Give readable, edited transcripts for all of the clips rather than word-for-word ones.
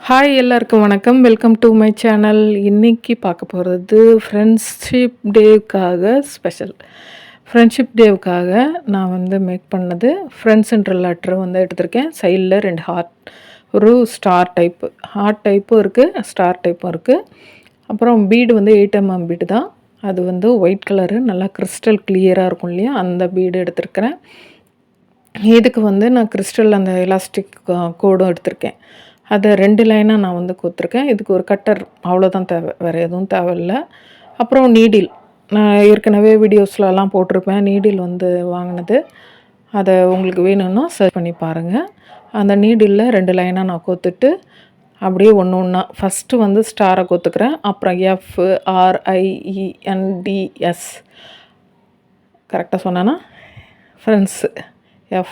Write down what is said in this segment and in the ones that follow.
Hi எல்லாருக்கும் வணக்கம். Welcome to my channel. இன்னைக்கு பார்க்க போகிறது ஃப்ரெண்ட்ஷிப் டேவுக்காக ஸ்பெஷல். ஃப்ரெண்ட்ஷிப் டேவுக்காக நான் வந்து மேக் பண்ணது ஃப்ரெண்ட்ஸுன்ற லெட்ரு வந்து எடுத்திருக்கேன். சைடில் 2 ஹார்ட், ஒரு ஸ்டார் டைப்பு, ஹார்ட் டைப்பும் இருக்குது, ஸ்டார் டைப்பும் இருக்குது. அப்புறம் பீடு வந்து 8mm பீடு தான். அது வந்து ஒயிட் கலரு, நல்லா கிறிஸ்டல் கிளியராக இருக்கும் இல்லையா, அந்த பீடு எடுத்திருக்கிறேன். இதுக்கு வந்து நான் கிறிஸ்டல் அந்த எலாஸ்டிக் கோடும் எடுத்திருக்கேன். அதை 2 லைனாக நான் வந்து கோத்துருக்கேன். இதுக்கு ஒரு கட்டர் அவ்வளோதான் தேவை, வேறு எதுவும் தேவையில்ல. அப்புறம் நீடில், நான் ஏற்கனவே வீடியோஸ்லலாம் போட்டிருப்பேன் நீடில் வந்து வாங்கினது. அதை உங்களுக்கு வேணும்னா சர்ச் பண்ணி பாருங்கள். அந்த நீடிலில் 2 லைனாக நான் கோத்துட்டு அப்படியே ஒன்று ஒன்றா ஃபஸ்ட்டு வந்து ஸ்டாரை கோத்துக்கிறேன். அப்புறம் FRIENDS, கரெக்டாக சொன்னேன்னா ஃப்ரெண்ட்ஸு,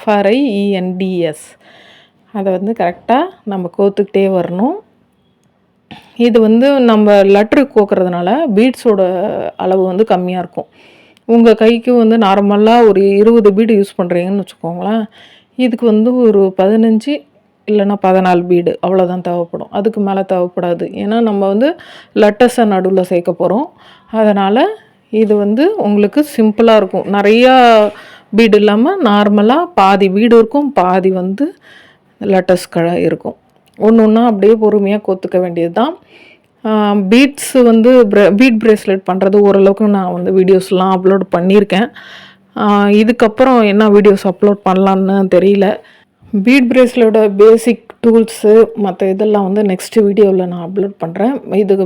FRIENDS, அதை வந்து கரெக்டாக நம்ம கோத்துக்கிட்டே வரணும். இது வந்து நம்ம லெட்ரு கோக்கிறதுனால பீட்ஸோட அளவு வந்து கம்மியாக இருக்கும். உங்கள் கைக்கு வந்து நார்மலாக ஒரு 20 பீடு யூஸ் பண்ணுறீங்கன்னு வச்சுக்கோங்களேன். இதுக்கு வந்து ஒரு 15 இல்லைன்னா 14 பீடு அவ்வளோதான் தேவைப்படும். அதுக்கு மேலே தேவைப்படாது. ஏன்னா நம்ம வந்து லெட்டர்ஸை நடுவில் சேர்க்க போகிறோம். அதனால் இது வந்து உங்களுக்கு சிம்பிளாக இருக்கும். நிறையா பீடு இல்லாமல் நார்மலாக பாதி பீடு இருக்கும், பாதி வந்து லெட்டர்ஸ் இருக்கும். ஒன்று ஒன்றா அப்படியே பொறுமையாக கோத்துக்க வேண்டியது தான். பீட்ஸு வந்து பீட் பிரேஸ்லெட் பண்ணுறது ஓரளவுக்கு நான் வந்து வீடியோஸ்லாம் அப்லோட் பண்ணியிருக்கேன். இதுக்கப்புறம் என்ன வீடியோஸ் அப்லோட் பண்ணலான்னு தெரியல. பீட் பிரேஸ்லெட்டோட பேசிக் டூல்ஸு மற்ற இதெல்லாம் வந்து நெக்ஸ்ட் வீடியோவில் நான் அப்லோட் பண்ணுறேன். இதுக்கு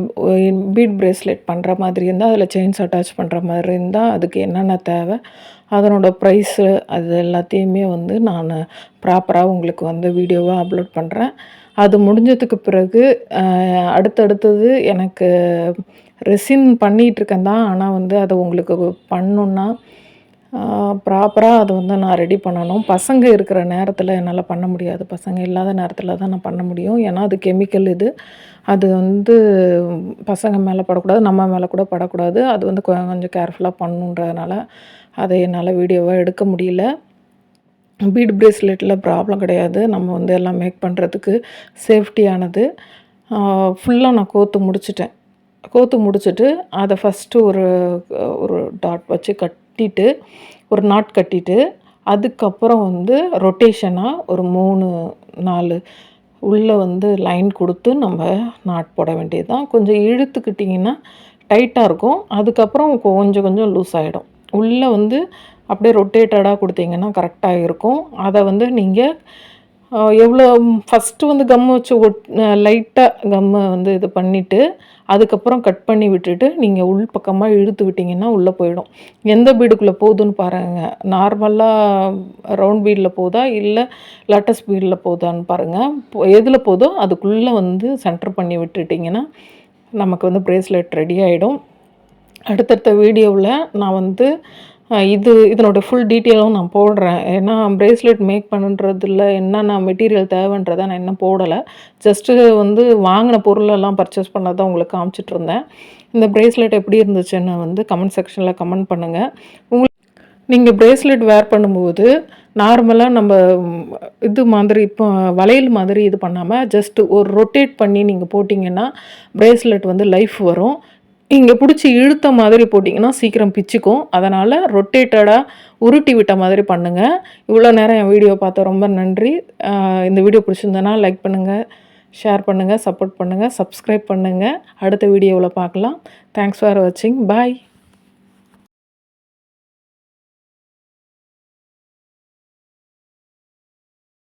பீட் பிரேஸ்லெட் பண்ணுற மாதிரி இருந்தால், அதில் செயின்ஸ் அட்டாச் பண்ணுற மாதிரி இருந்தால் அதுக்கு என்னென்ன தேவை, அதனோட ப்ரைஸு, அது எல்லாத்தையுமே வந்து நான் ப்ராப்பராக உங்களுக்கு வந்து வீடியோவாக அப்லோட் பண்ணுறேன். அது முடிஞ்சதுக்கு பிறகு அடுத்தடுத்தது எனக்கு ரெசின் பண்ணிகிட்ருக்கேன் தான். ஆனால் வந்து அதை உங்களுக்கு பண்ணணுன்னா ப்ராப்பராக அதை வந்து நான் ரெடி பண்ணணும். பசங்க இருக்கிற நேரத்தில் என்னால் பண்ண முடியாது. பசங்க இல்லாத நேரத்தில் தான் நான் பண்ண முடியும். ஏன்னா அது கெமிக்கல் இது. அது வந்து பசங்க மேலே படக்கூடாது, நம்ம மேலே கூட படக்கூடாது. அது வந்து கொஞ்சம் கேர்ஃபுல்லாக பண்ணணுன்றதுனால அதை என்னால் வீடியோவாக எடுக்க முடியல. பீட் பிரேஸ்லெட்டில் ப்ராப்ளம் கிடையாது. நம்ம வந்து எல்லாம் மேக் பண்ணுறதுக்கு சேஃப்டியானது. ஃபுல்லாக நான் கோத்து முடிச்சுட்டு அதை ஃபஸ்ட்டு ஒரு டாட் வச்சு கட்டிட்டு, ஒரு நாட் கட்டிட்டு, அதுக்கப்புறம் வந்து ரொட்டேஷனாக ஒரு 3-4 உள்ளே வந்து லைன் கொடுத்து நம்ம நாட் போட வேண்டியது தான். கொஞ்சம் இழுத்துக்கிட்டிங்கன்னா டைட்டாக இருக்கும். அதுக்கப்புறம் கொஞ்சம் கொஞ்சம் லூஸ் ஆகிடும். உள்ளே வந்து அப்படியே ரொட்டேட்டடாக கொடுத்தீங்கன்னா கரெக்டாக இருக்கும். அதை வந்து நீங்கள் எவ்வளோ ஃபஸ்ட்டு வந்து கம்மு வச்சு லைட்டாக கம்மை வந்து இது பண்ணிவிட்டு, அதுக்கப்புறம் கட் பண்ணி விட்டுட்டு நீங்கள் உள் பக்கமாக இழுத்து விட்டிங்கன்னா உள்ளே போயிடும். எந்த பீடுக்குள்ளே போகுதுன்னு பாருங்கள். நார்மலாக ரவுண்ட் பீடில் போகுதா இல்லை லேட்டஸ்ட் பீடில் போகுதான்னு பாருங்கள். எதில் போதோ அதுக்குள்ளே வந்து சென்டர் பண்ணி விட்டுட்டிங்கன்னா நமக்கு வந்து பிரேஸ்லெட் ரெடி ஆகிடும். அடுத்தடுத்த வீடியோவில் நான் வந்து இதனோட ஃபுல் டீட்டெயிலும் நான் போடுறேன். ஏன்னா பிரேஸ்லெட் மேக் பண்ணுறதுல என்னென்ன மெட்டீரியல் தேவைன்றதை நான் இன்னும் போடலை. ஜஸ்ட்டு வந்து வாங்கின பொருளெல்லாம் பர்ச்சேஸ் பண்ணதை உங்களுக்கு காமிச்சிட்ருந்தேன். இந்த பிரேஸ்லெட் எப்படி இருந்துச்சுன்னு வந்து கமெண்ட் செக்ஷனில் கமெண்ட் பண்ணுங்கள். நீங்கள் பிரேஸ்லெட் வேர் பண்ணும்போது நார்மலாக நம்ம இது மாதிரி இப்போ வளையல் மாதிரி இது பண்ணாமல் ஜஸ்ட்டு ஒரு ரொட்டேட் பண்ணி நீங்கள் போட்டிங்கன்னா பிரேஸ்லெட் வந்து லைஃப் வரும். இங்கே பிடிச்சி இழுத்த மாதிரி போட்டிங்கன்னா சீக்கிரம் பிச்சுக்கும். அதனால் ரொட்டேட்டடாக உருட்டி விட்ட மாதிரி பண்ணுங்கள். இவ்வளோ நேரம் என் வீடியோ பார்த்த ரொம்ப நன்றி. இந்த வீடியோ பிடிச்சிருந்தனா லைக் பண்ணுங்கள், ஷேர் பண்ணுங்கள், சப்போர்ட் பண்ணுங்கள், சப்ஸ்கிரைப் பண்ணுங்கள். அடுத்த வீடியோவில் பார்க்கலாம். தேங்க்ஸ் ஃபார் வாட்சிங். பாய்.